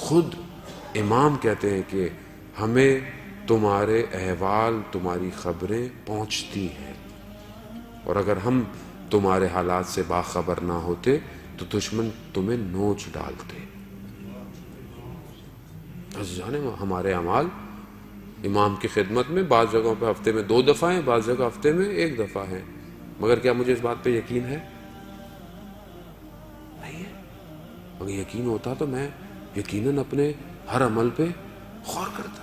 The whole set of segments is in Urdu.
خود امام کہتے ہیں کہ ہمیں تمہارے احوال، تمہاری خبریں پہنچتی ہیں، اور اگر ہم تمہارے حالات سے باخبر نہ ہوتے تو دشمن تمہیں نوچ ڈالتے۔ عزیزان، ہمارے اعمال امام کی خدمت میں بعض جگہوں پہ ہفتے میں 2 دفعہ ہیں، بعض جگہ ہفتے میں 1 دفعہ ہیں، مگر کیا مجھے اس بات پہ یقین ہے؟ نہیں ہے۔ اگر یقین ہوتا تو میں یقیناً اپنے ہر عمل پہ غور کرتا۔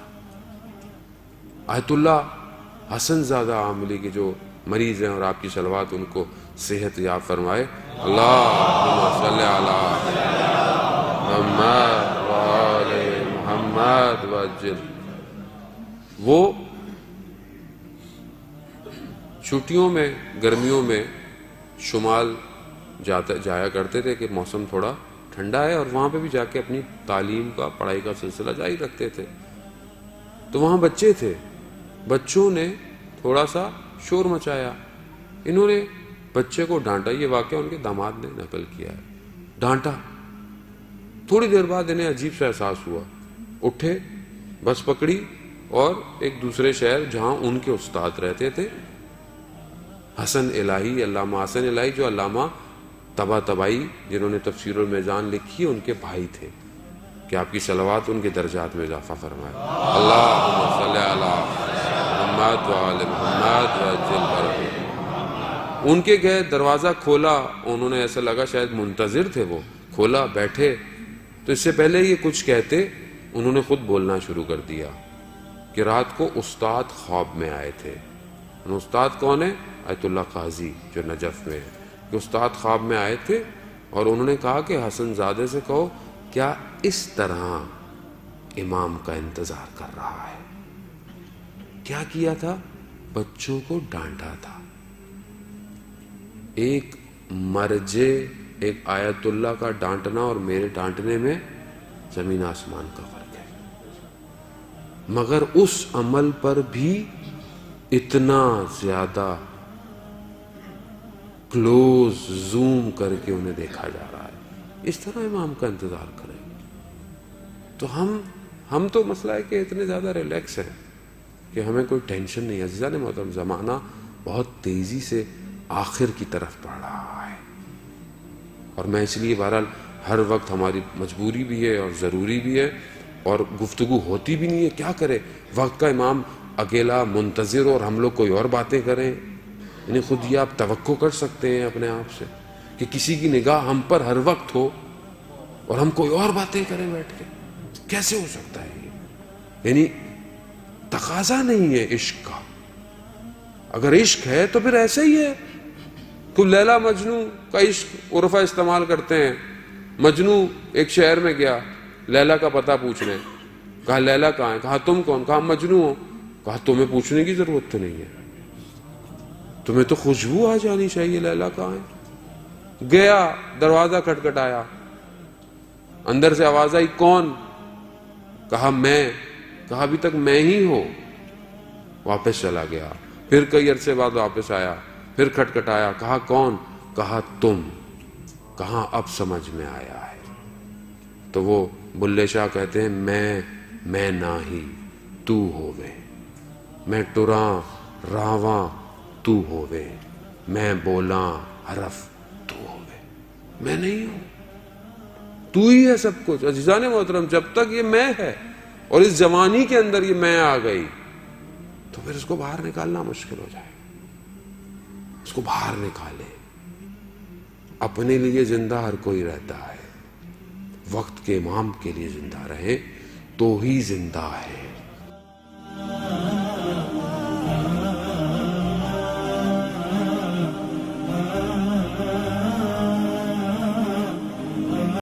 آیت اللہ حسن زادہ عاملی کے جو مریض ہیں، اور آپ کی صلوات ان کو صحت یاب فرمائے، اللہم صلی علی محمد وآل محمد وعجل۔ وہ چھٹیوں میں، گرمیوں میں شمال جایا کرتے تھے کہ موسم تھوڑا ٹھنڈا ہے، اور وہاں پہ بھی جا کے اپنی تعلیم کا، پڑھائی کا سلسلہ جاری رکھتے تھے۔ تو وہاں بچے تھے، بچوں نے تھوڑا سا شور مچایا، انہوں نے بچے کو ڈانٹا۔ یہ واقعہ ان کے داماد نے نقل کیا ہے۔ ڈانٹا، تھوڑی دیر بعد انہیں عجیب سا احساس ہوا، اٹھے، بس پکڑی اور ایک دوسرے شہر جہاں ان کے استاد رہتے تھے، حسن الہی، علامہ حسن الہی، جو علامہ طباطبائی جنہوں نے تفسیر المیزان لکھی، ان کے بھائی تھے، کہ آپ کی صلوات ان کے درجات میں اضافہ فرمائے۔ اللہم صلی علی محمد وآل محمد وعجل فرجہ۔ ان کے گئے، دروازہ کھولا، انہوں نے ایسا لگا شاید منتظر تھے، وہ کھولا، بیٹھے، تو اس سے پہلے یہ کچھ کہتے انہوں نے خود بولنا شروع کر دیا کہ رات کو استاد خواب میں آئے تھے۔ استاد کون ہے؟ آیت اللہ قاضی جو نجف میں ہے، کہ استاد خواب میں آئے تھے اور انہوں نے کہا کہ حسن زادے سے کہو کیا اس طرح امام کا انتظار کر رہا ہے۔ کیا کیا تھا؟ بچوں کو ڈانٹا تھا۔ ایک مرجے، ایک آیت اللہ کا ڈانٹنا اور میرے ڈانٹنے میں زمین آسمان کا فرق ہے، مگر اس عمل پر بھی اتنا زیادہ کلوز زوم کر کے انہیں دیکھا جا رہا ہے۔ اس طرح امام کا انتظار کریں تو ہم تو مسئلہ ہے کہ اتنے زیادہ ریلیکس ہیں کہ ہمیں کوئی ٹینشن نہیں ہے۔ عزیزان محترم، زمانہ بہت تیزی سے آخر کی طرف بڑھ رہا ہے، اور میں اس لیے بہرحال ہر وقت ہماری مجبوری بھی ہے اور ضروری بھی ہے، اور گفتگو ہوتی بھی نہیں ہے، کیا کرے؟ وقت کا امام اکیلا منتظر اور ہم لوگ کوئی اور باتیں کریں، یعنی خود یہ آپ توقع کر سکتے ہیں اپنے آپ سے کہ کسی کی نگاہ ہم پر ہر وقت ہو اور ہم کوئی اور باتیں کریں بیٹھ کے؟ کیسے ہو سکتا ہے یہ؟ یعنی تقاضا نہیں ہے عشق کا۔ اگر عشق ہے تو پھر ایسے ہی ہے۔ کوئی لیلا مجنو کا عشق عرفہ استعمال کرتے ہیں۔ مجنو ایک شہر میں گیا لیلا کا پتہ پوچھنے، کہا لیلا کہاں ہے؟ کہا تم کون؟ کہا مجنو ہو۔ کہا تمہیں پوچھنے کی ضرورت تو نہیں ہے، تمہیں تو خوشبو آ جانی چاہیے لیلا کہاں ہے۔ گیا، دروازہ کھٹکھٹایا، اندر سے آواز آئی کون؟ کہا میں۔ کہا ابھی تک میں ہی ہوں۔ واپس چلا گیا، پھر کئی عرصے بعد واپس آیا، پھر کھٹکھٹایا، کہا کون؟ کہا تم۔ کہاں اب سمجھ میں آیا ہے۔ تو وہ بلے شاہ کہتے ہیں میں ناہی تو ہووے، میں ٹراں راواں تو ہووے، میں بولاں حرف تو ہووے۔ میں نہیں ہوں، تو ہی ہے سب کچھ۔ عزیزان محترم، جب تک یہ میں ہے اور اس جوانی کے اندر یہ میں آ گئی تو پھر اس کو باہر نکالنا مشکل ہو جائے۔ اس کو باہر نکالے۔ اپنے لیے زندہ ہر کوئی رہتا ہے، وقت کے امام کے لیے زندہ رہے تو ہی زندہ ہے۔